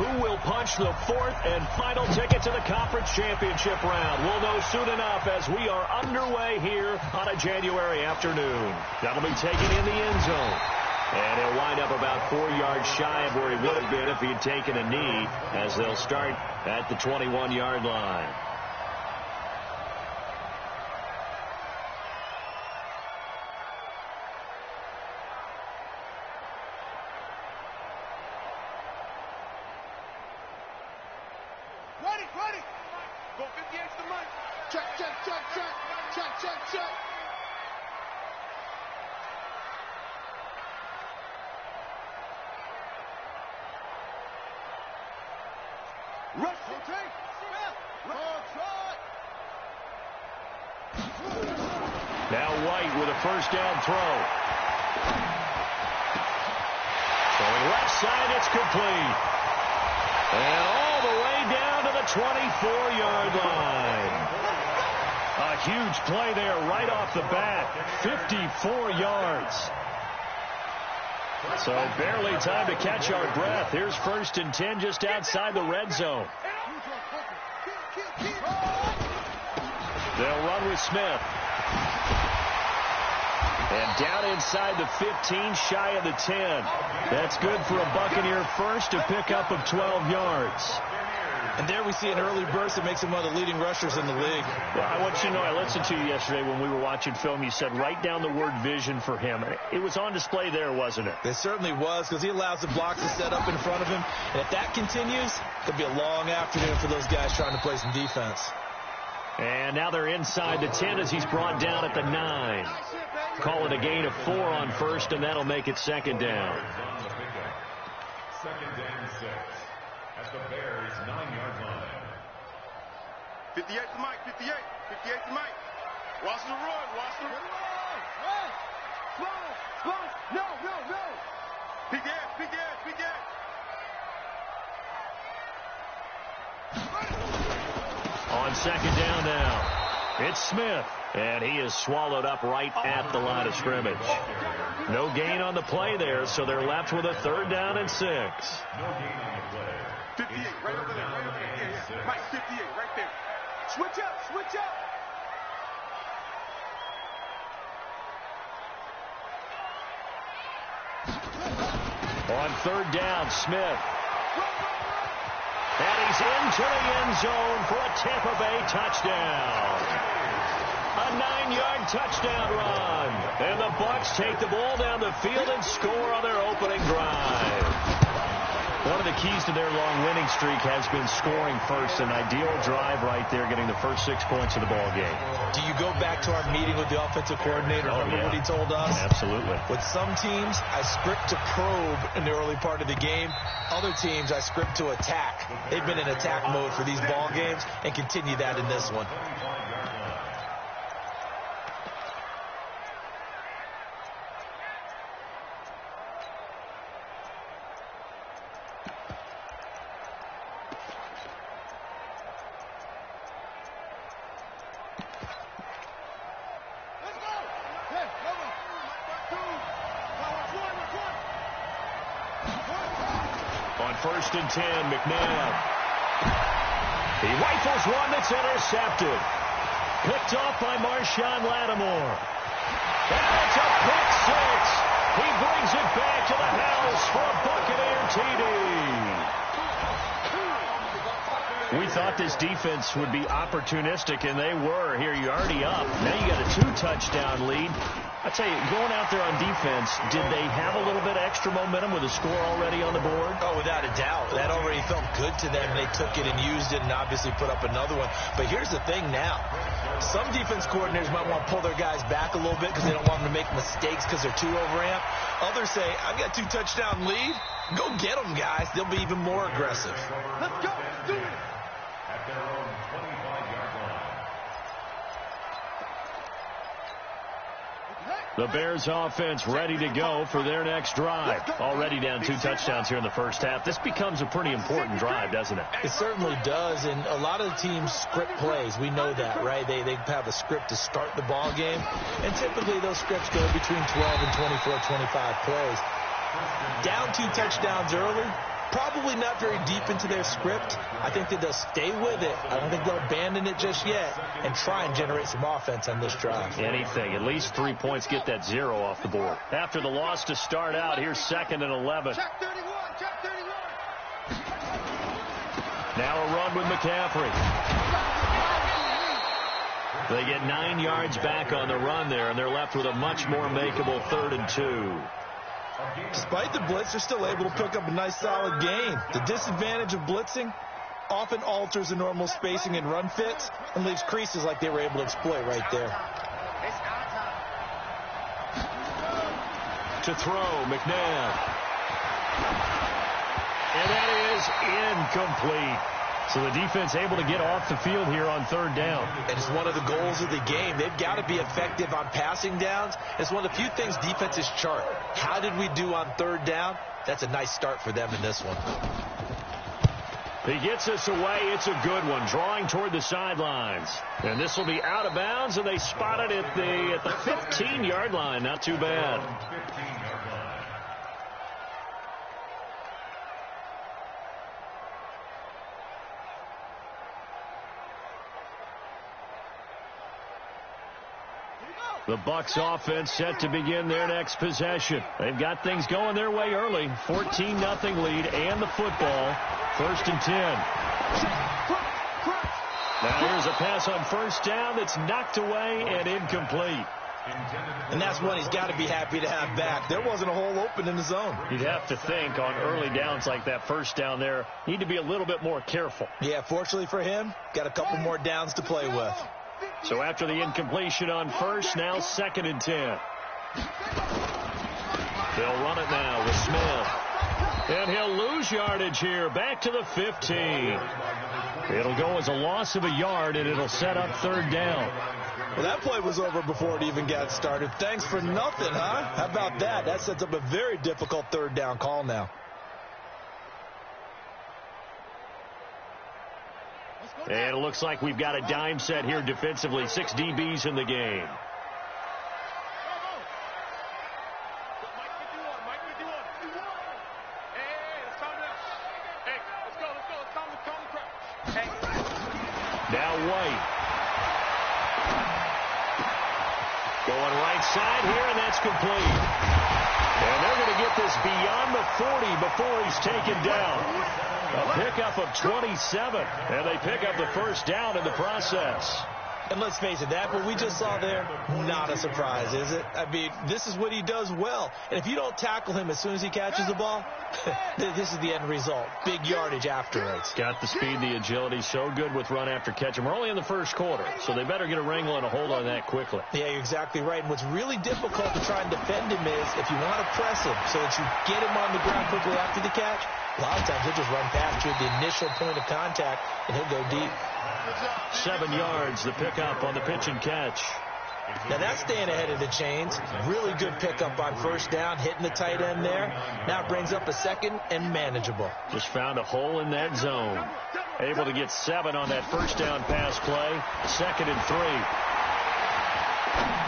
who will punch the fourth and final ticket to the conference championship round? We'll know soon enough as we are underway here on a January afternoon. That'll be taken in the end zone. And he'll wind up about 4 yards shy of where he would have been if he had taken a knee, as they'll start at the 21-yard line. Ready. Go 58's the mic. Check. Rush, rotate. Now White with a first down throw. Going left side, it's complete. And all the way down to the 24-yard line. A huge play there right off the bat. 54 yards. So barely time to catch our breath. Here's 1st and 10 just outside the red zone. They'll run with Smith. And down inside the 15, shy of the 10. That's good for a Buccaneer first, a pickup of 12 yards. And there we see an early burst that makes him one of the leading rushers in the league. Well, I want you to know, I listened to you yesterday when we were watching film. You said write down the word vision for him. It was on display there, wasn't it? It certainly was, because he allows the blocks to set up in front of him. And if that continues, it'll be a long afternoon for those guys trying to play some defense. And now they're inside the 10 as he's brought down at the 9. Call it a gain of 4 on first, and that'll make it 2nd down. 2nd and 6 at the Bears' 9-yard line. 58 to Mike. 58 to Mike. Watch the run. No. Big ass. On 2nd down now, it's Smith, and he is swallowed up right at the line of scrimmage. No gain on the play there, so they're left with a 3rd down and 6. No gain on the play. 58, right over there. Yeah. Mike, 58, right there. Switch up. On 3rd down, Smith. And he's into the end zone for a Tampa Bay touchdown. A 9-yard touchdown run. And the Bucs take the ball down the field and score on their opening drive. One of the keys to their long winning streak has been scoring first. An ideal drive right there, getting the first 6 points of the ball game. Do you go back to our meeting with the offensive coordinator? Remember what he told us? Absolutely. With some teams, I script to probe in the early part of the game. Other teams, I script to attack. They've been in attack mode for these ball games and continue that in this one. On 1st and 10, McNabb. He rifles one that's intercepted. Picked off by Marshawn Lattimore. And it's a pick 6. He brings it back to the house for a Buccaneer TD. We thought this defense would be opportunistic, and they were. Here, you're already up. Now you got a 2-touchdown lead. I tell you, going out there on defense, did they have a little bit of extra momentum with a score already on the board? Oh, without a doubt. That already felt good to them. They took it and used it and obviously put up another one. But here's the thing now. Some defense coordinators might want to pull their guys back a little bit because they don't want them to make mistakes because they're too overamped. Others say, I've got a 2-touchdown lead. Go get them, guys. They'll be even more aggressive. Let's go. Let's do it. At their own 25-yard line. The Bears offense ready to go for their next drive. Already down 2 touchdowns here in the first half. This becomes a pretty important drive, doesn't it? It certainly does, and a lot of the teams script plays. We know that, right? They have a script to start the ball game, and typically those scripts go between 12 and 24, 25 plays. Down 2 touchdowns early, Probably not very deep into their script. I think that they'll stay with it. I don't think they'll abandon it just yet and try and generate some offense on this drive. Anything. At least 3 points, get that 0 off the board. After the loss to start out, here's 2nd and 11. Check 31, check 31. Now a run with McCaffrey. They get 9 yards back on the run there, and they're left with a much more makeable 3rd and 2. Despite the blitz, they're still able to pick up a nice solid gain. The disadvantage of blitzing often alters the normal spacing and run fits and leaves creases like they were able to exploit right there. To throw, McNabb. And that is incomplete. So the defense able to get off the field here on 3rd down. And it's one of the goals of the game. They've got to be effective on passing downs. It's one of the few things defenses chart. How did we do on 3rd down? That's a nice start for them in this one. He gets us away. It's a good one. Drawing toward the sidelines. And this will be out of bounds, and they spot it at the 15-yard line. Not too bad. The Bucs offense set to begin their next possession. They've got things going their way early. 14-0 lead and the football. 1st and 10. Now here's a pass on 1st down that's knocked away and incomplete. And that's one he's got to be happy to have back. There wasn't a hole open in the zone. You'd have to think on early downs like that 1st down there, need to be a little bit more careful. Yeah, fortunately for him, got a couple more downs to play with. So after the incompletion on 1st, now 2nd and 10. They'll run it now with Smith. And he'll lose yardage here, back to the 15. It'll go as a loss of a yard, and it'll set up 3rd down. Well, that play was over before it even got started. Thanks for nothing, huh? How about that? That sets up a very difficult 3rd down call now. And it looks like we've got a dime set here defensively. 6 DBs in the game. Now White. Going right side here, and that's complete. And they're going to get this beyond the 40 before he's taken down. A pickup of 27, and they pick up the 1st down in the process. And let's face it, that what we just saw there, not a surprise, is it? I mean, this is what he does well. And if you don't tackle him as soon as he catches the ball, this is the end result. Big yardage afterwards. Got the speed, the agility, so good with run after catch. And we're only in the 1st quarter, so they better get a wrangle and a hold on that quickly. Yeah, you're exactly right. And what's really difficult to try and defend him is if you want to press him so that you get him on the ground quickly after the catch, a lot of times he'll just run past you at the initial point of contact, and he'll go deep. 7 yards, the pickup on the pitch and catch. Now that's staying ahead of the chains. Really good pickup on 1st down, hitting the tight end there. Now it brings up a 2nd and manageable. Just found a hole in that zone. Able to get 7 on that 1st down pass play. 2nd and 3.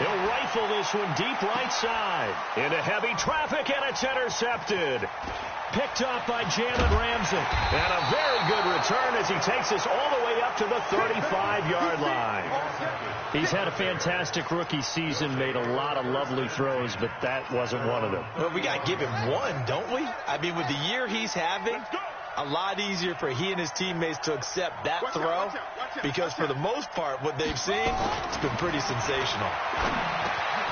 He'll rifle this one deep right side. Into heavy traffic, and it's intercepted. Picked up by Jalen Ramsey. And a very good return as he takes us all the way up to the 35-yard line. He's had a fantastic rookie season, made a lot of lovely throws, but that wasn't one of them. Well, we got to give him one, don't we? I mean, with the year he's having, a lot easier for he and his teammates to accept that throw because for the most part, what they've seen, it's been pretty sensational.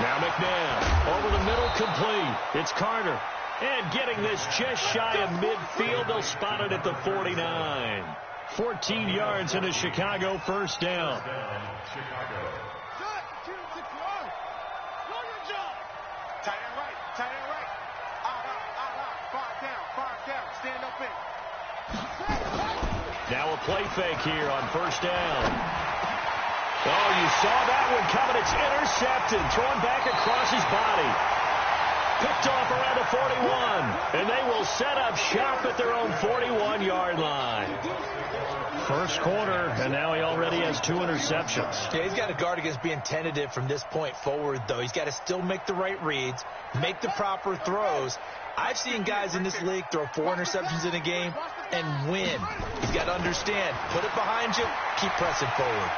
Now McNabb over the middle, complete. It's Carter. And getting this just shy of midfield, they'll spot it at the 49. 14 yards and a Chicago 1st down. Tight end right. Far down. Stand up in. Now a play fake here on 1st down. Oh, you saw that one coming. It's intercepted. Thrown back across his body. Picked off around the 41. And they will set up shop at their own 41-yard line. First quarter, and now he already has 2 interceptions. Yeah, he's got to guard against being tentative from this point forward, though. He's got to still make the right reads, make the proper throws. I've seen guys in this league throw 4 interceptions in a game and win. He's got to understand, put it behind you, keep pressing forward.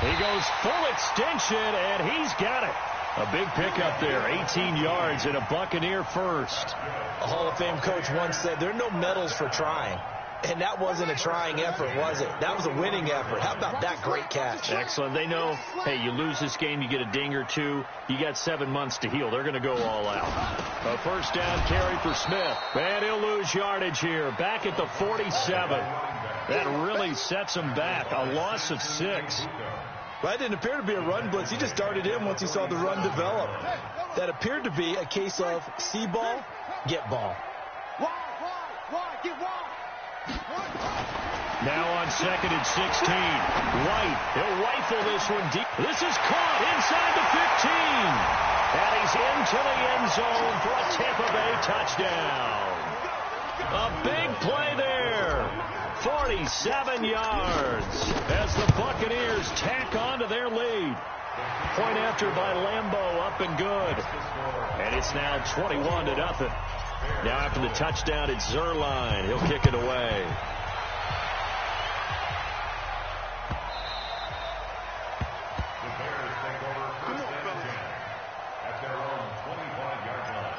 He goes full extension, and he's got it. A big pickup there, 18 yards and a Buccaneer first. A Hall of Fame coach once said, there are no medals for trying. And that wasn't a trying effort, was it? That was a winning effort. How about that great catch? Excellent. They know, hey, you lose this game, you get a ding or two. You got 7 months to heal. They're going to go all out. A first down carry for Smith. And he'll lose yardage here. Back at the 47. That really sets him back. A loss of 6. That didn't appear to be a run blitz. He just darted in once he saw the run develop. That appeared to be a case of see ball, get ball. Now on 2nd and 16. White, he'll rifle this one deep. This is caught inside the 15. And he's into the end zone for a Tampa Bay touchdown. A big play there. 47 yards as the Buccaneers tack on to their lead. Point after by Lambeau, up and good. And it's now 21-0. Now after the touchdown, it's Zerline. He'll kick it away. The Bears take over first and 10 at their own 25-yard line.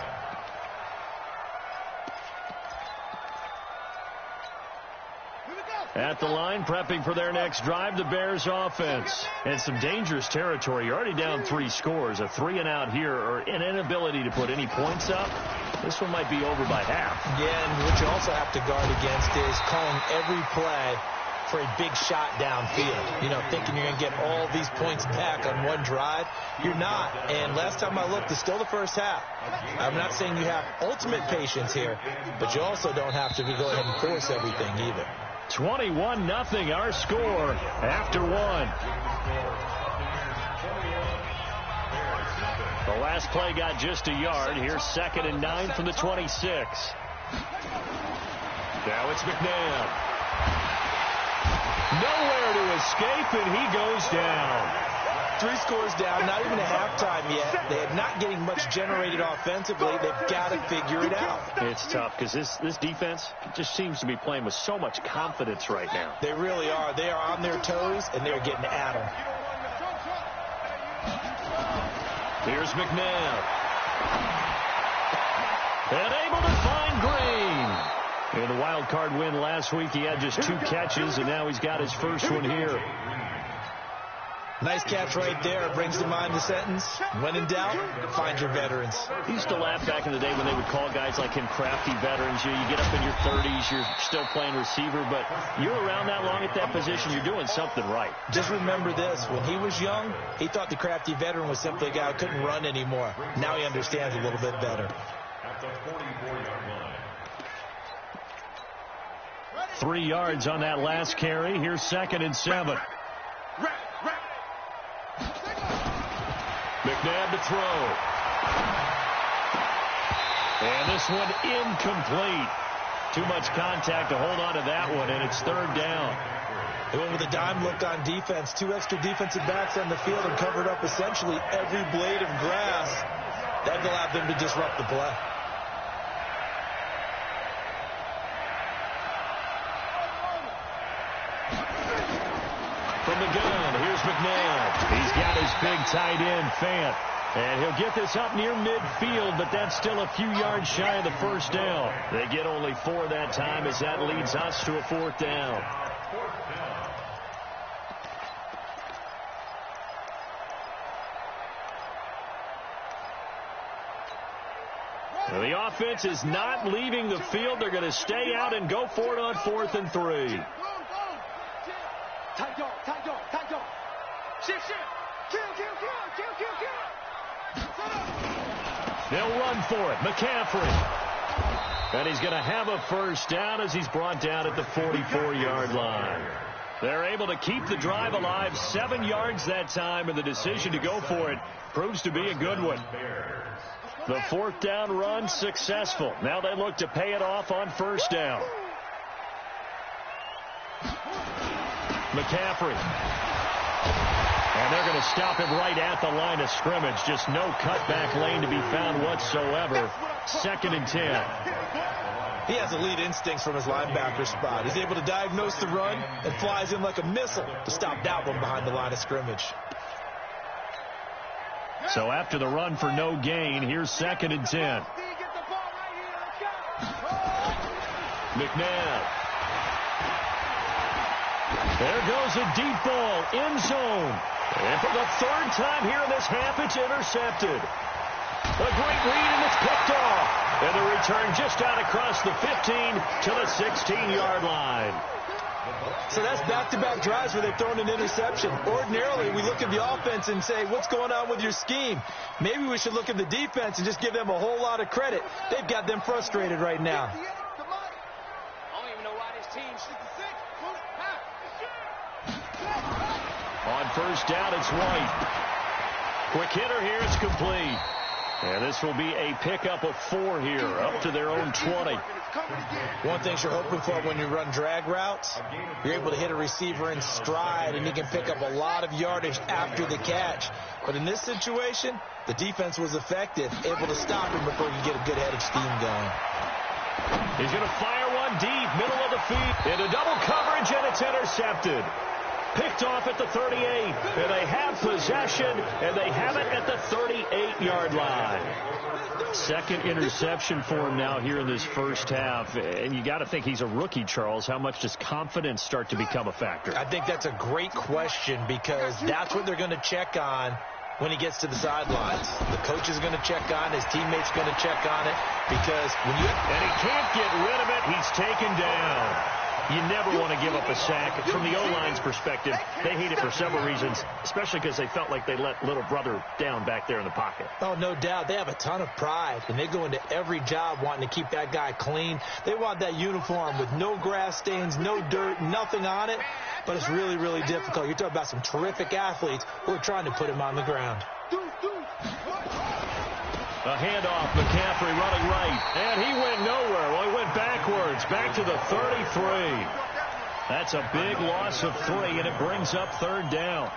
At the line, prepping for their next drive, the Bears offense. And some dangerous territory. You're already down 3 scores. A 3-and-out here, or an inability to put any points up. This one might be over by half. Yeah, and what you also have to guard against is calling every play for a big shot downfield. You know, thinking you're going to get all these points back on one drive. You're not. And last time I looked, it's still the first half. I'm not saying you have ultimate patience here, but you also don't have to go ahead and force everything either. 21-0, our score after 1. The last play got just a yard. Here's 2nd and 9 from the 26. Now it's McNabb. Nowhere to escape, and he goes down. 3 scores down, not even a halftime yet. They're not getting much generated offensively. They've got to figure it out. It's tough because this defense just seems to be playing with so much confidence right now. They really are. They are on their toes, and they're getting at them. Here's McNabb. And able to find Green. In the wild card win last week, he had just 2 catches, and now he's got his first one here. Nice catch right there. Brings to mind the sentence, when in doubt, find your veterans. He used to laugh back in the day when they would call guys like him crafty veterans. You get up in your 30s, you're still playing receiver, but you're around that long at that position, you're doing something right. Just remember this. When he was young, he thought the crafty veteran was simply a guy who couldn't run anymore. Now he understands a little bit better. At the 44-yard line. 3 yards on that last carry. Here's 2nd and 7. McNabb to throw. And this one incomplete. Too much contact to hold on to that one, and it's 3rd down. They went with a dime look on defense. 2 extra defensive backs on the field and covered up essentially every blade of grass. That allowed them to disrupt the play. From the gun, here's McNabb. He's got his big tight end, Fant. And he'll get this up near midfield, but that's still a few yards shy of the first down. They get only 4 that time as that leads us to a 4th down. Well, the offense is not leaving the field. They're going to stay out and go for it on 4th and 3. They'll run for it. McCaffrey. And he's going to have a first down as he's brought down at the 44-yard line. They're able to keep the drive alive, 7 yards that time, and the decision to go for it proves to be a good one. The 4th down run successful. Now they look to pay it off on 1st down. McCaffrey. And they're going to stop him right at the line of scrimmage. Just no cutback lane to be found whatsoever. 2nd and 10. He has elite instincts from his linebacker spot. He's able to diagnose the run and flies in like a missile to stop that one behind the line of scrimmage. So after the run for no gain, here's 2nd and 10. McNabb. There goes a deep ball, end zone. And for the 3rd time here in this half, it's intercepted. A great read, and it's picked off. And the return just out across the 15 to the 16-yard line. So that's back-to-back drives where they've thrown an interception. Ordinarily, we look at the offense and say, what's going on with your scheme? Maybe we should look at the defense and just give them a whole lot of credit. They've got them frustrated right now. I don't even know why this team 66. On 1st down, it's White. Quick hitter here, it's complete. And this will be a pickup of 4 here, up to their own 20. One thing you're hoping for when you run drag routes, you're able to hit a receiver in stride, and he can pick up a lot of yardage after the catch. But in this situation, the defense was effective, able to stop him before you get a good head of steam going. He's going to fire one deep, middle of the field, into double coverage, and it's intercepted. Picked off at the 38, and they have possession, and they have it at the 38-yard line. 2nd interception for him now here in this 1st half, and you got to think he's a rookie, Charles. How much does confidence start to become a factor? I think that's a great question, because that's what they're going to check on when he gets to the sidelines. The coach is going to check on, his teammates going to check on it, because when you... And he can't get rid of it. He's taken down. You never want to give up a sack. From the O-line's perspective, they hate it for several reasons, especially because they felt like they let little brother down back there in the pocket. Oh, no doubt. They have a ton of pride, and they go into every job wanting to keep that guy clean. They want that uniform with no grass stains, no dirt, nothing on it, but it's really, really difficult. You're talking about some terrific athletes who are trying to put him on the ground. A handoff, McCaffrey running right, and he went nowhere. Well, he went backwards, back to the 33. That's a big loss of 3, and it brings up 3rd down.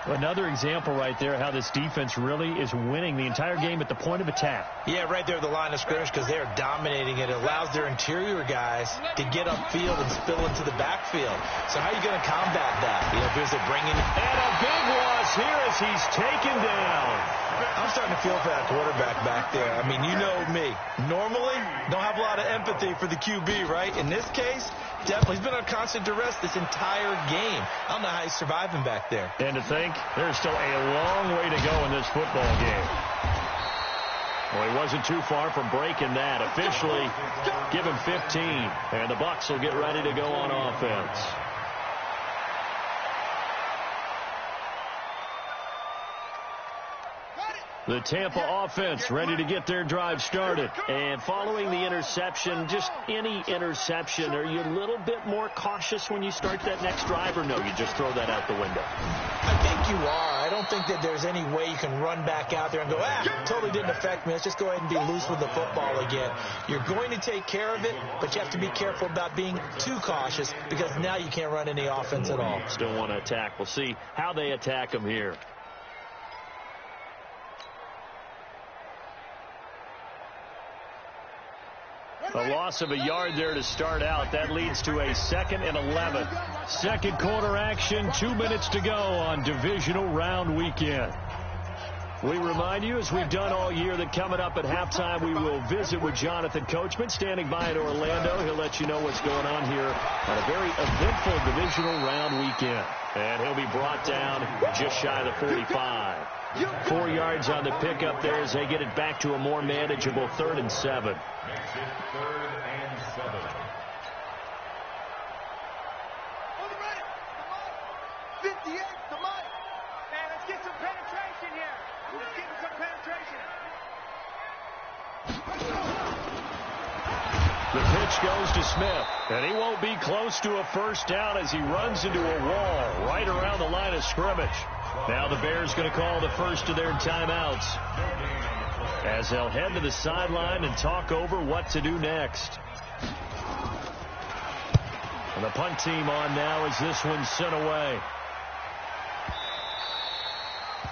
Another example right there how this defense really is winning the entire game at the point of attack. Yeah, right there at the line of scrimmage, because they are dominating it. It allows their interior guys to get upfield and spill into the backfield. So how are you going to combat that? You know, because they're bringing... And a big loss here as he's taken down. I'm starting to feel for that quarterback back there. I mean, you know me. Normally, don't have a lot of empathy for the QB, right? In this case, definitely. He's been on constant duress this entire game. I don't know how he's surviving back there. And to think, there's still a long way to go in this football game. Well, he wasn't too far from breaking that. Officially, give him 15. And the Bucs will get ready to go on offense. The Tampa offense ready to get their drive started. And following the interception, just any interception, are you a little bit more cautious when you start that next drive, or no, you just throw that out the window? I think you are. I don't think that there's any way you can run back out there and go, totally didn't affect me. Let's just go ahead and be loose with the football again. You're going to take care of it, but you have to be careful about being too cautious, because now you can't run any offense at all. Still want to attack. We'll see how they attack them here. A loss of a yard there to start out. That leads to a 2nd and 11. Second quarter action, 2 minutes to go on divisional round weekend. We remind you, as we've done all year, that coming up at halftime, we will visit with Jonathan Coachman, standing by in Orlando. He'll let you know what's going on here on a very eventful divisional round weekend. And he'll be brought down just shy of the 45. 4 yards on the pickup there as they get it back to a more manageable 3rd and 7. Makes it 3rd and 7. On the right. 58, the mic. Man, let's get some penetration here. Let's get some penetration. The pitch goes to Smith, and he won't be close to a first down as he runs into a wall right around the line of scrimmage. Now the Bears going to call the first of their timeouts as they'll head to the sideline and talk over what to do next. And the punt team on now as this one's sent away.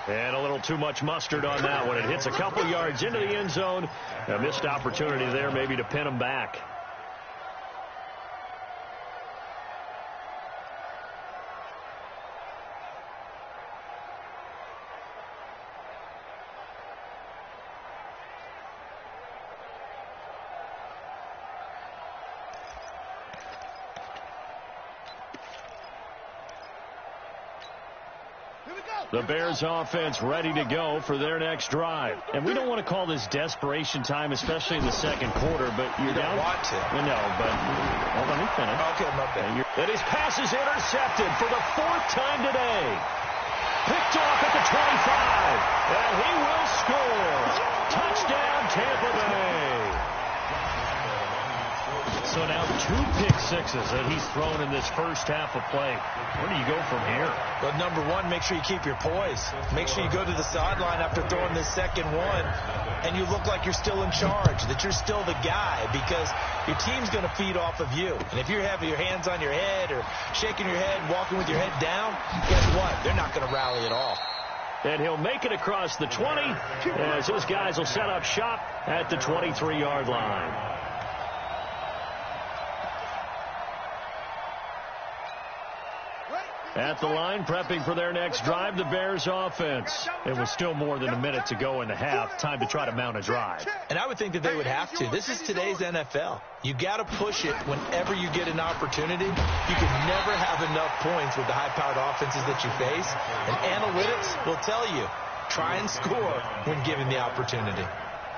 And a little too much mustard on that one. It hits a couple yards into the end zone. A missed opportunity there maybe to pin them back. The Bears offense ready to go for their next drive. And we don't want to call this desperation time, especially in the second quarter, but you're down. You don't want to. No, but let me finish. Okay, my bad. And his pass is intercepted for the fourth time today. Picked off at the 25. And he will score. Touchdown, Tampa Bay. So now 2 pick sixes that he's thrown in this first half of play. Where do you go from here? Well, number one, make sure you keep your poise. Make sure you go to the sideline after throwing this second one, and you look like you're still in charge, that you're still the guy, because your team's going to feed off of you. And if you're having your hands on your head or shaking your head, walking with your head down, guess what? They're not going to rally at all. And he'll make it across the 20 as his guys will set up shop at the 23-yard line. At the line, prepping for their next drive, the Bears offense. It was still more than a minute to go in the half. Time to try to mount a drive. And I would think that they would have to. This is today's NFL. You got to push it whenever you get an opportunity. You can never have enough points with the high-powered offenses that you face. And analytics will tell you, try and score when given the opportunity.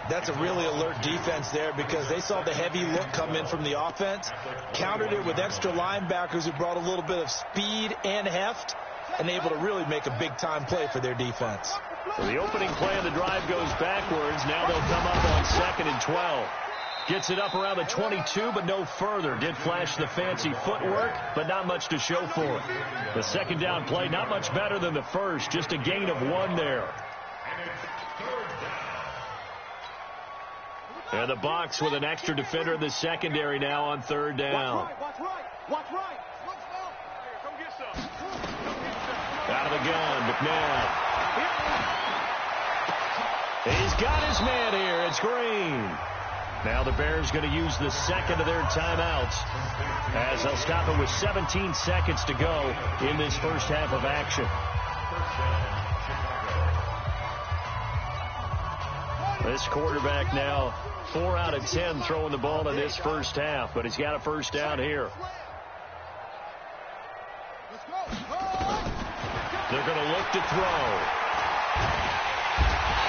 That's a really alert defense there because they saw the heavy look come in from the offense, countered it with extra linebackers who brought a little bit of speed and heft, and able to really make a big-time play for their defense. So the opening play of the drive goes backwards. Now they'll come up on 2nd and 12. Gets it up around the 22, but no further. Did flash the fancy footwork, but not much to show for it. The second down play, not much better than the first. Just a gain of 1 there. And the box with an extra defender in the secondary now on 3rd down. Watch right. Come get some. Out of the gun, McNabb. He's got his man here. It's Green. Now the Bears going to use the second of their timeouts as they'll stop it with 17 seconds to go in this first half of action. This quarterback now 4 out of 10 throwing the ball in this first half, but he's got a first down here. They're going to look to throw.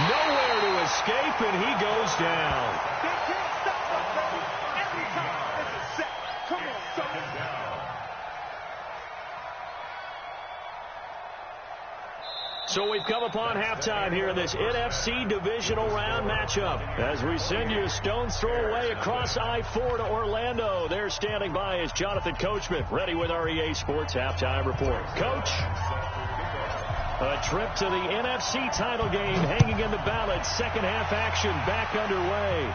Nowhere to escape, and he goes down. They can't stop us, baby. Every time it's a set. Come on, son. So we've come upon halftime here in this NFC divisional round matchup as we send you a stone's throw away across I-4 to Orlando. There standing by is Jonathan Coachman, ready with our EA Sports Halftime Report. Coach, a trip to the NFC title game hanging in the balance. Second half action back underway.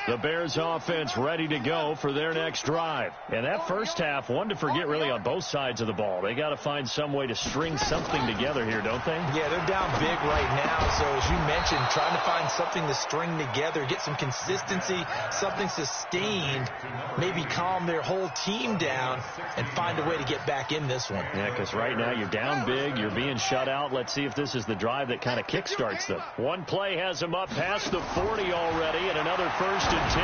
The Bears offense ready to go for their next drive. And that first half, one to forget really on both sides of the ball. They got to find some way to string something together here, don't they? Yeah, they're down big right now. So as you mentioned, trying to find something to string together, get some consistency, something sustained, maybe calm their whole team down and find a way to get back in this one. Yeah, because right now you're down big, you're being shut out. Let's see if this is the drive that kind of kickstarts them. One play has them up past the 40 already, and another 1st and 10.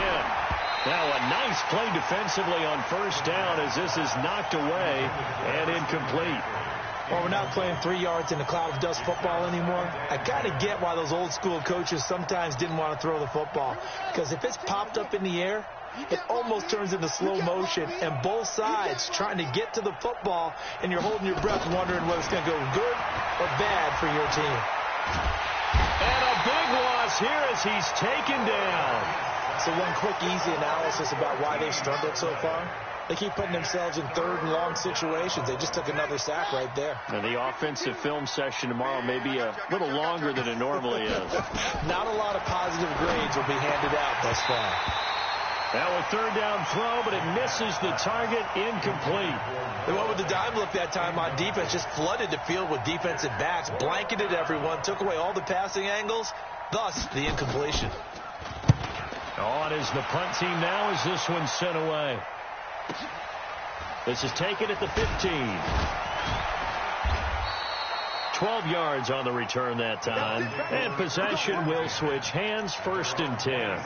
Now a nice play defensively on 1st down as this is knocked away and incomplete. Well, we're not playing 3 yards in a cloud of dust football anymore. I kind of get why those old school coaches sometimes didn't want to throw the football. Because if it's popped up in the air, it almost turns into slow motion, and both sides trying to get to the football, and you're holding your breath wondering whether it's going to go good or bad for your team. And a big loss here as he's taken down. So one quick, easy analysis about why they've struggled so far. They keep putting themselves in third and long situations. They just took another sack right there. And the offensive film session tomorrow may be a little longer than it normally is. Not a lot of positive grades will be handed out thus far. Now a third down throw, but it misses the target, incomplete. They went with the dime look that time on defense, just flooded the field with defensive backs, blanketed everyone, took away all the passing angles, thus the incompletion. On is the punt team now as this one's sent away. This is taken at the 15. 12 yards on the return that time. And possession will switch hands, 1st and 10.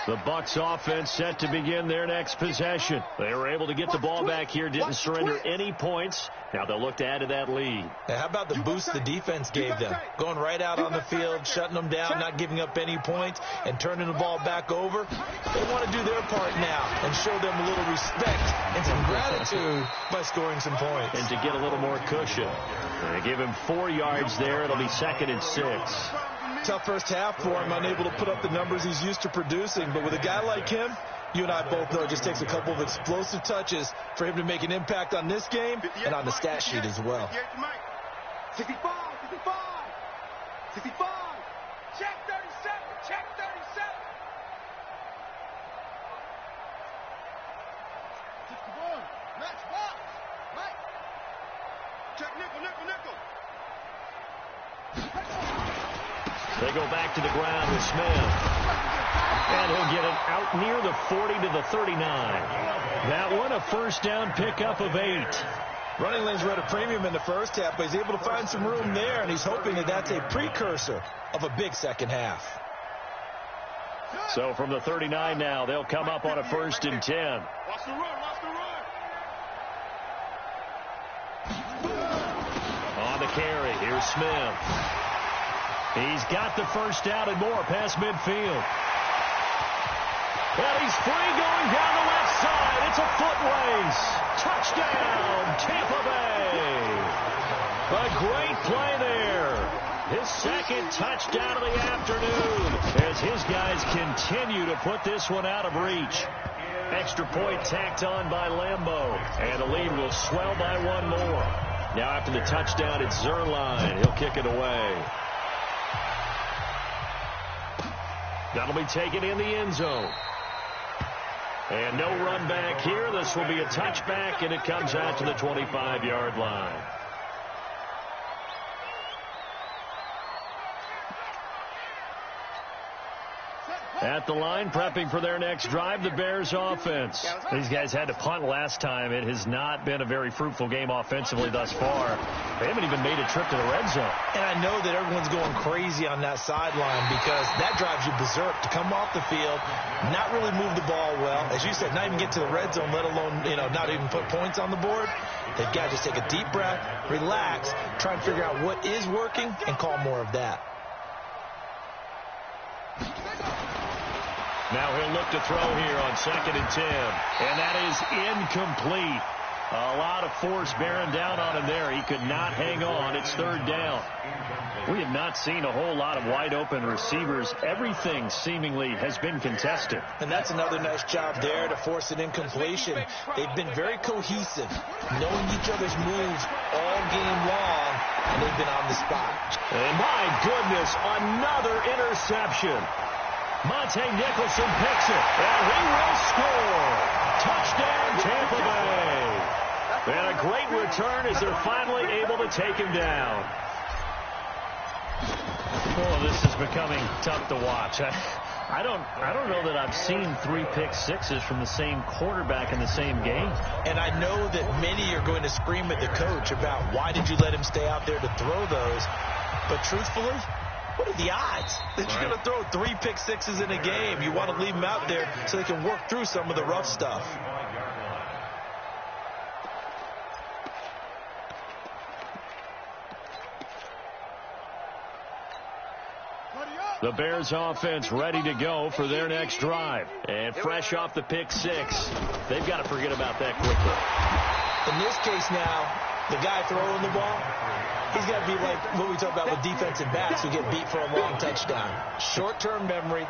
The Bucs offense set to begin their next possession. They were able to get the ball back here, didn't surrender any points. Now they'll look to add to that lead. How about the boost the defense gave them? Going right out on the field, shutting them down, not giving up any points, and turning the ball back over. They want to do their part now and show them a little respect and some gratitude by scoring some points. And to get a little more cushion. They give him 4 yards there. It'll be 2nd and 6. Tough first half for him, unable to put up the numbers he's used to producing. But with a guy like him, you and I both know it just takes a couple of explosive touches for him to make an impact on this game and on the stat sheet as well. 65, 65, 65. Check 37, check 37. 61, match box, right. Check nickel, nickel, nickel. They go back to the ground with Smith. And he'll get it out near the 40 to the 39. That one a first down pickup of 8. Running lanes were at a premium in the first half, but he's able to find some room there, and he's hoping that that's a precursor of a big second half. So from the 39 now, they'll come up on a 1st and 10. Watch the run, watch the run. On the carry, here's Smith. He's got the first down and more past midfield. Well, he's free going down the left side. It's a foot race. Touchdown, Tampa Bay. A great play there. His 2nd touchdown of the afternoon as his guys continue to put this one out of reach. Extra point tacked on by Lambeau. And the lead will swell by 1 more. Now after the touchdown, it's Zerline. He'll kick it away. That'll be taken in the end zone. And no run back here. This will be a touchback, and it comes out to the 25-yard line. At the line, prepping for their next drive, the Bears offense. These guys had to punt last time. It has not been a very fruitful game offensively thus far. They haven't even made a trip to the red zone. And I know that everyone's going crazy on that sideline because that drives you berserk to come off the field, not really move the ball well. As you said, not even get to the red zone, let alone, not even put points on the board. They've got to just take a deep breath, relax, try and figure out what is working, and call more of that. Now he'll look to throw here on 2nd and 10. And that is incomplete. A lot of force bearing down on him there. He could not hang on. It's 3rd down. We have not seen a whole lot of wide open receivers. Everything seemingly has been contested. And that's another nice job there to force an incompletion. They've been very cohesive, knowing each other's moves all game long, and they've been on the spot. And my goodness, another interception. Monte Nicholson picks it, and he will score. Touchdown, Tampa Bay. And a great return as they're finally able to take him down. Oh, this is becoming tough to watch. I don't know that I've seen 3 pick sixes from the same quarterback in the same game. And I know that many are going to scream at the coach about why did you let him stay out there to throw those. But truthfully, What are the odds that you're going to throw 3 pick sixes in a game? You want to leave them out there so they can work through some of the rough stuff. The Bears offense ready to go for their next drive. And fresh off the pick 6. They've got to forget about that quickly. In this case now, the guy throwing the ball, he's got to be like what we talk about with defensive backs who get beat for a long touchdown. Short-term memory,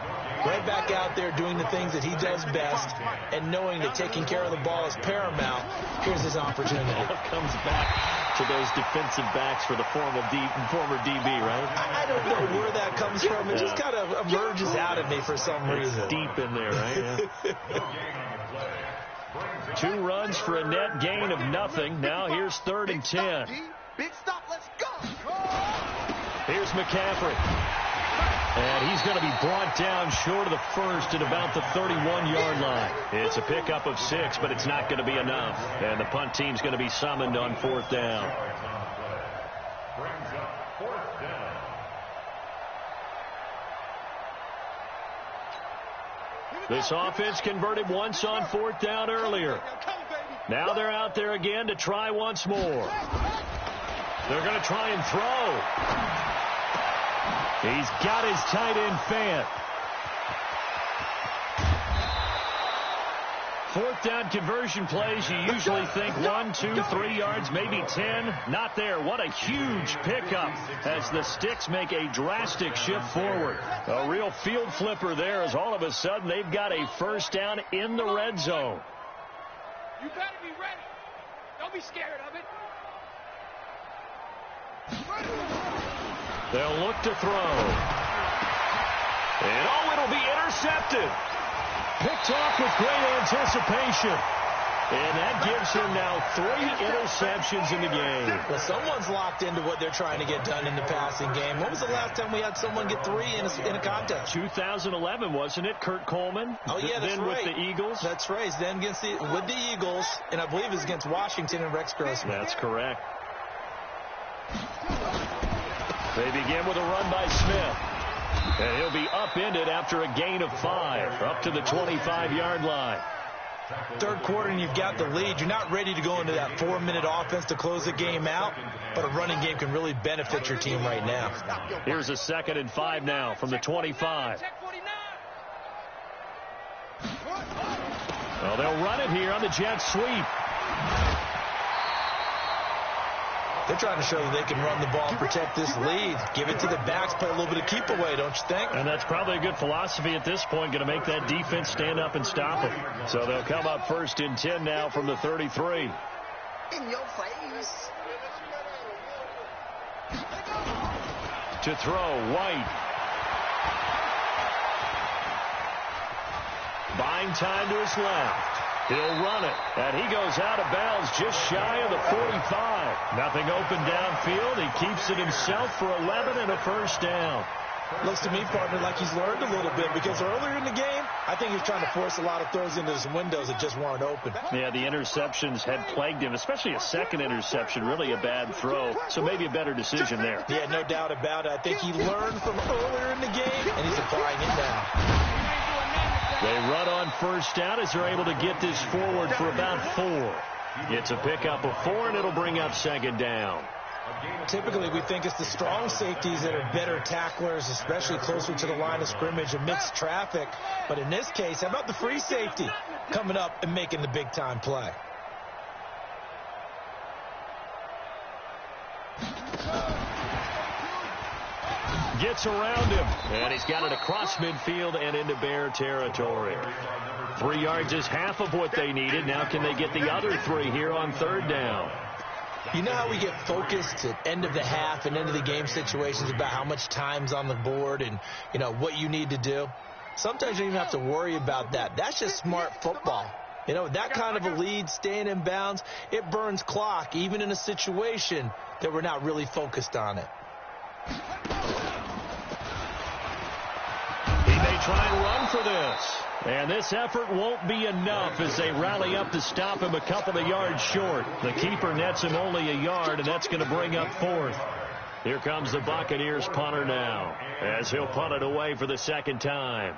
right back out there doing the things that he does best, and knowing that taking care of the ball is paramount. Here's his opportunity. It comes back to those defensive backs for the former DB, right? I don't know where that comes from. It just kind of emerges out of me for some reason. It's deep in there, right? Yeah. 2 runs for a net gain of nothing. Now here's 3rd and 10. Big stop, let's go. Here's McCaffrey. And he's going to be brought down short of the first at about the 31-yard line. It's a pickup of 6, but it's not going to be enough. And the punt team's going to be summoned on 4th down. Brings up 4th down. This offense converted once on 4th down earlier. Now they're out there again to try once more. They're going to try and throw. He's got his tight end Fant. 4th down conversion plays, you usually think 1, 2, 3 yards, maybe 10. Not there. What a huge pickup as the Sticks make a drastic shift forward. A real field flipper there as all of a sudden they've got a 1st down in the red zone. You better be ready. Don't be scared of it. They'll look to throw. And it'll be intercepted. Picked off with great anticipation. And that gives him now 3 interceptions in the game. Well, someone's locked into what they're trying to get done in the passing game. When was the last time we had someone get 3 in a contest? 2011, wasn't it? Kurt Coleman. Oh, yeah, that's then right. with the Eagles. That's right. Then with the Eagles, and I believe it was against Washington and Rex Grossman. That's correct. They begin with a run by Smith. And he'll be upended after a gain of 5, up to the 25-yard line. 3rd quarter and you've got the lead. You're not ready to go into that 4-minute offense to close the game out, but a running game can really benefit your team right now. Here's a 2nd and 5 now from the 25. Well, they'll run it here on the jet sweep. They're trying to show that they can run the ball and protect this lead. Give it to the backs, play a little bit of keep away, don't you think? And that's probably a good philosophy at this point, going to make that defense stand up and stop them. So they'll come up 1st and 10 now from the 33. In your face. To throw, White. Buying time to his left. He'll run it, and he goes out of bounds just shy of the 45. Nothing open downfield. He keeps it himself for 11 and a 1st down. Looks to me, partner, like he's learned a little bit, because earlier in the game, I think he's trying to force a lot of throws into some windows that just weren't open. Yeah, the interceptions had plagued him, especially a 2nd interception, really a bad throw. So maybe a better decision there. Yeah, no doubt about it. I think he learned from earlier in the game, and he's applying it now. They run on 1st down as they're able to get this forward for about 4. It's a pickup of 4, and it'll bring up 2nd down. Typically, we think it's the strong safeties that are better tacklers, especially closer to the line of scrimmage amidst traffic. But in this case, how about the free safety coming up and making the big-time play? Gets around him, and he's got it across midfield and into Bear territory. 3 yards is half of what they needed. Now can they get the other 3 here on 3rd down? You know how we get focused at end of the half and end of the game situations about how much time's on the board and, you know, what you need to do? Sometimes you don't even have to worry about that. That's just smart football. You know, that kind of a lead, staying in bounds, it burns clock, even in a situation that we're not really focused on it. He may try and run for this. And this effort won't be enough as they rally up to stop him a couple of yards short. The keeper nets him only a yard, and that's going to bring up 4th. Here comes the Buccaneers punter now, as he'll punt it away for the second time.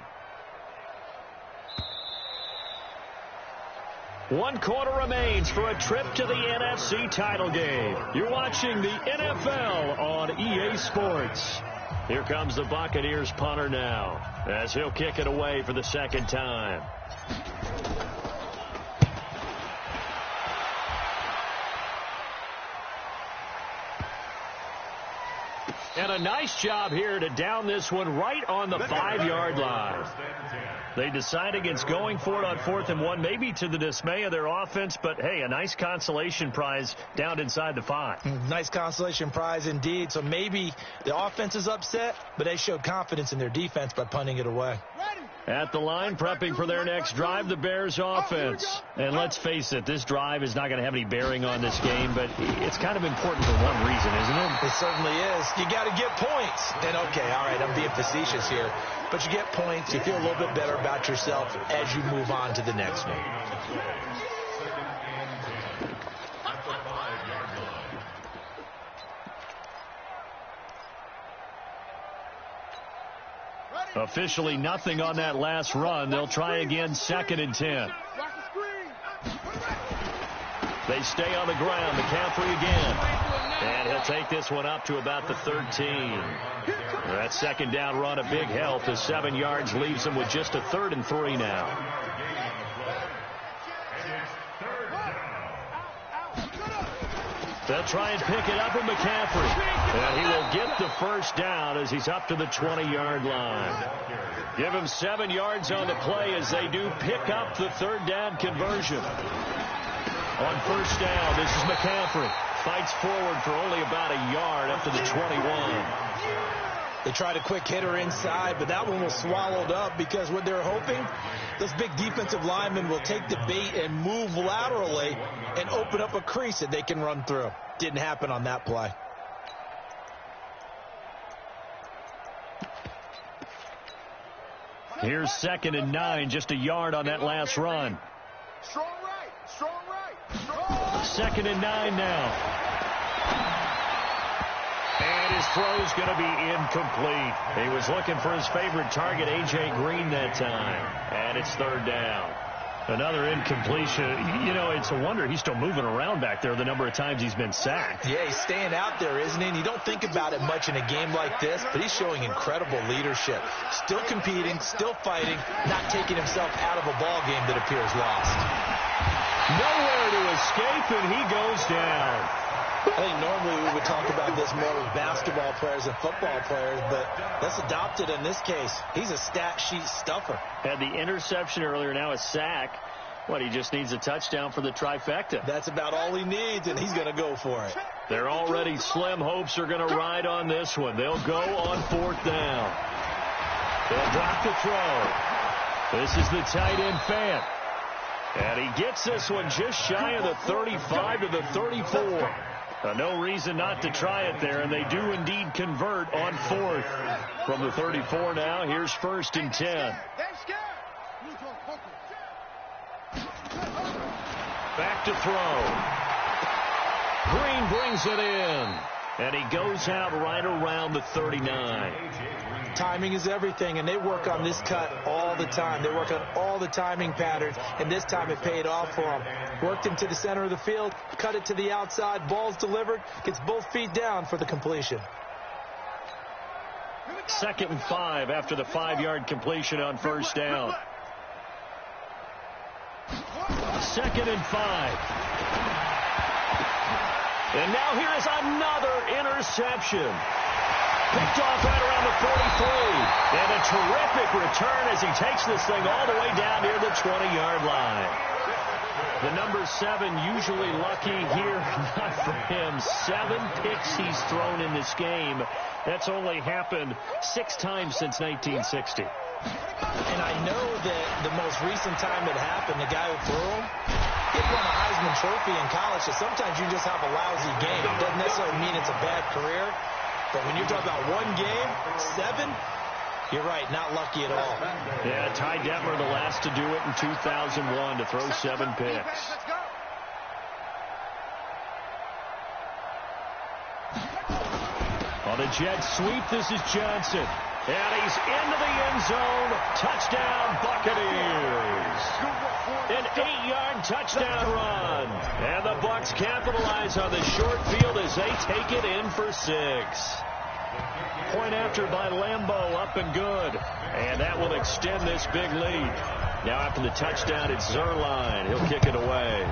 1 quarter remains for a trip to the NFC title game. You're watching the NFL on EA Sports. Here comes the Buccaneers punter now, as he'll kick it away for the second time. And a nice job here to down this one right on the 5-yard line. They decide against going for it on 4th and 1, maybe to the dismay of their offense, but hey, a nice consolation prize down inside the 5. Nice consolation prize indeed. So maybe the offense is upset, but they showed confidence in their defense by punting it away. At the line, prepping for their next drive, the Bears offense. And let's face it, this drive is not going to have any bearing on this game, but it's kind of important for one reason, isn't it? It certainly is. You got to get points. And okay, all right, I'm being facetious here, but you get points, you feel a little bit better about yourself as you move on to the next one. Officially nothing on that last run. They'll try again, 2nd and 10. They stay on the ground. McCaffrey again. And he'll take this one up to about the 13. That second down run a big help. The 7 yards leaves them with just a 3rd and 3 now. They'll try and pick it up with McCaffrey. And he will get the first down as he's up to the 20-yard line. Give him 7 yards on the play as they do pick up the 3rd down conversion. On 1st down, this is McCaffrey. Fights forward for only about a yard up to the 21. They tried a quick hitter inside, but that one was swallowed up because what they're hoping, those big defensive linemen will take the bait and move laterally and open up a crease that they can run through. Didn't happen on that play. Here's 2nd and 9, just a yard on that last run. Strong right, strong right, strong. 2nd and 9 now. And his throw's going to be incomplete. He was looking for his favorite target, A.J. Green, that time. And it's 3rd down. Another incompletion. You know, it's a wonder he's still moving around back there the number of times he's been sacked. Yeah, he's staying out there, isn't he? And you don't think about it much in a game like this, but he's showing incredible leadership. Still competing, still fighting, not taking himself out of a ball game that appears lost. Nowhere to escape, and he goes down. I think normally we would talk about this more with basketball players and football players, but that's adopted in this case. He's a stat sheet stuffer. Had the interception earlier, now a sack. What, he just needs a touchdown for the trifecta. That's about all he needs, and he's going to go for it. They're already slim hopes are going to ride on this one. They'll go on 4th down. They'll drop the throw. This is the tight end Fant. And he gets this one just shy of the 35 to the 34. No reason not to try it there, and they do indeed convert on 4th. From the 34 now, here's 1st and 10. Back to throw. Green brings it in, and he goes out right around the 39. Timing is everything, and they work on this cut all the time. They work on all the timing patterns, and this time it paid off for them. Worked him to the center of the field, cut it to the outside, ball's delivered, gets both feet down for the completion. 2nd and 5 after the 5-yard completion on 1st down. 2nd and 5. And now here is another interception. Picked off right around the 43. And a terrific return as he takes this thing all the way down near the 20-yard line. The number 7 usually lucky here. Not for him. 7 picks he's thrown in this game. That's only happened 6 times since 1960. And I know that the most recent time it happened, the guy who threw him, he won a Heisman Trophy in college, so sometimes you just have a lousy game. It doesn't necessarily mean it's a bad career, but when you're talking about one game, 7, you're right, not lucky at all. Yeah, Ty Detmer, the last to do it in 2001, to throw 7 picks. the Jets sweep. This is Johnson. And he's into the end zone. Touchdown, Buccaneers. An 8-yard touchdown run. And the Bucs capitalize on the short field as they take it in for 6. Point after by Lambeau, up and good. And that will extend this big lead. Now after the touchdown, it's Zerline. He'll kick it away.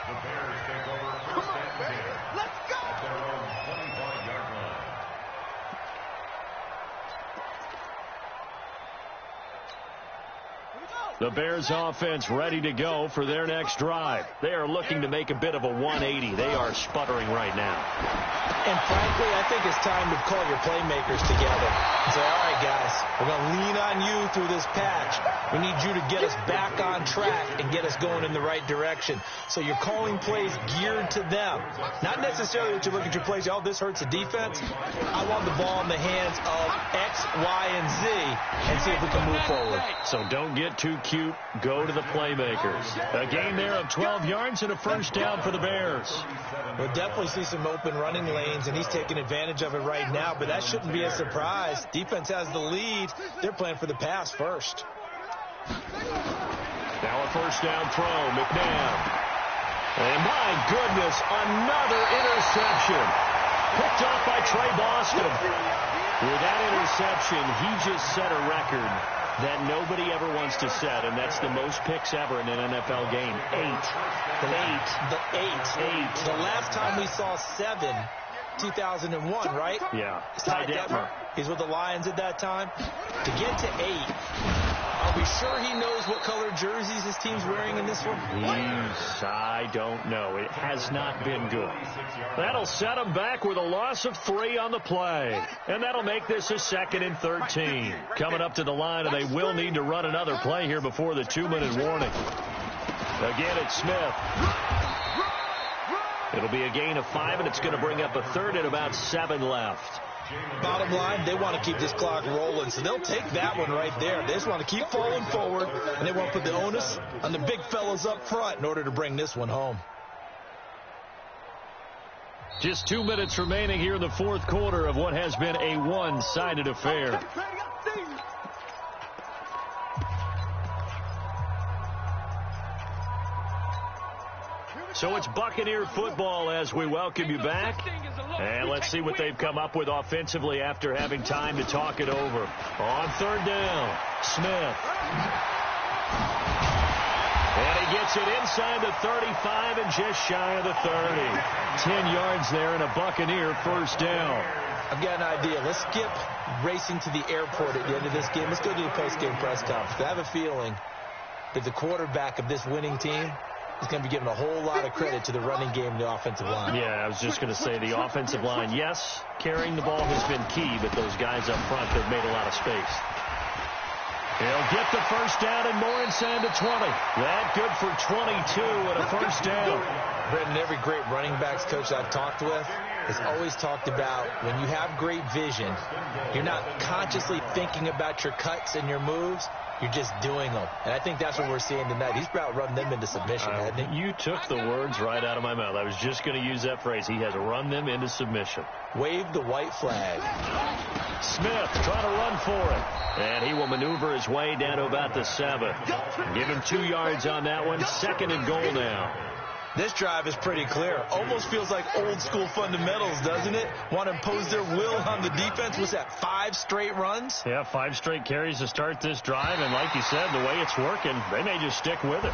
The Bears take over first and 10. Let's go! At their own 25-yard line. The Bears offense ready to go for their next drive. They are looking to make a bit of a 180. They are sputtering right now. And frankly, I think it's time to call your playmakers together and say, all right, guys, we're going to lean on you through this patch. We need you to get us back on track and get us going in the right direction. So you're calling plays geared to them. Not necessarily that you look at your plays, oh, this hurts the defense. I want the ball in the hands of X, Y, and Z and see if we can move forward. So don't get too cute. Go to the playmakers. A gain there of 12 yards and a first down for the Bears. We'll definitely see some open running lanes, and he's taking advantage of it right now, but that shouldn't be a surprise. Defense has the lead. They're playing for the pass first. Now a first down throw, McNabb. And my goodness, another interception. Picked off by Trey Boston. With that interception, he just set a record that nobody ever wants to set, and that's the most picks ever in an NFL game. 8. The last time we saw 7, 2001, right? Yeah. Ty Detmer. He's with the Lions at that time. To get to 8, are we sure he knows what color jerseys his team's wearing in this one? I don't know. It has not been good. That'll set him back with a loss of 3 on the play. And that'll make this a 2nd and 13. Coming up to the line, and they will need to run another play here before the 2-minute warning. Again, it's Smith. It'll be a gain of 5, and it's going to bring up a 3rd and about 7 left. Bottom line, they want to keep this clock rolling, so they'll take that one right there. They just want to keep falling forward, and they want to put the onus on the big fellas up front in order to bring this one home. Just 2 minutes remaining here in the fourth quarter of what has been a one-sided affair. So it's Buccaneer football as we welcome you back. And let's see what they've come up with offensively after having time to talk it over. On 3rd down, Smith. And he gets it inside the 35 and just shy of the 30. 10 yards there and a Buccaneer first down. I've got an idea. Let's skip racing to the airport at the end of this game. Let's go to the post-game press conference. I have a feeling that the quarterback of this winning team is going to be given a whole lot of credit to the running game and the offensive line. Yeah, I was just going to say the offensive line, yes, carrying the ball has been key, but those guys up front have made a lot of space. He'll get the first down and more inside the 20. That good for 22 and a first down. Brendan, every great running backs coach I've talked with has always talked about when you have great vision, you're not consciously thinking about your cuts and your moves. You're just doing them. And I think that's what we're seeing tonight. He's about running them into submission, hasn't he? You took the words right out of my mouth. I was just going to use that phrase. He has run them into submission. Wave the white flag. Smith trying to run for it. And he will maneuver his way down to about the 7. Give him 2 yards on that one. 2nd and goal now. This drive is pretty clear. Almost feels like old school fundamentals, doesn't it? Want to impose their will on the defense. Was that 5 straight runs? Yeah, 5 straight carries to start this drive. And like you said, the way it's working, they may just stick with it.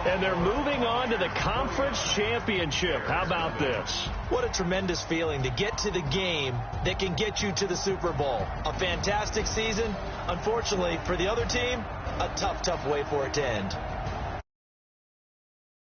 And they're moving on to the conference championship. How about this? What a tremendous feeling to get to the game that can get you to the Super Bowl. A fantastic season. Unfortunately, for the other team, a tough way for it to end.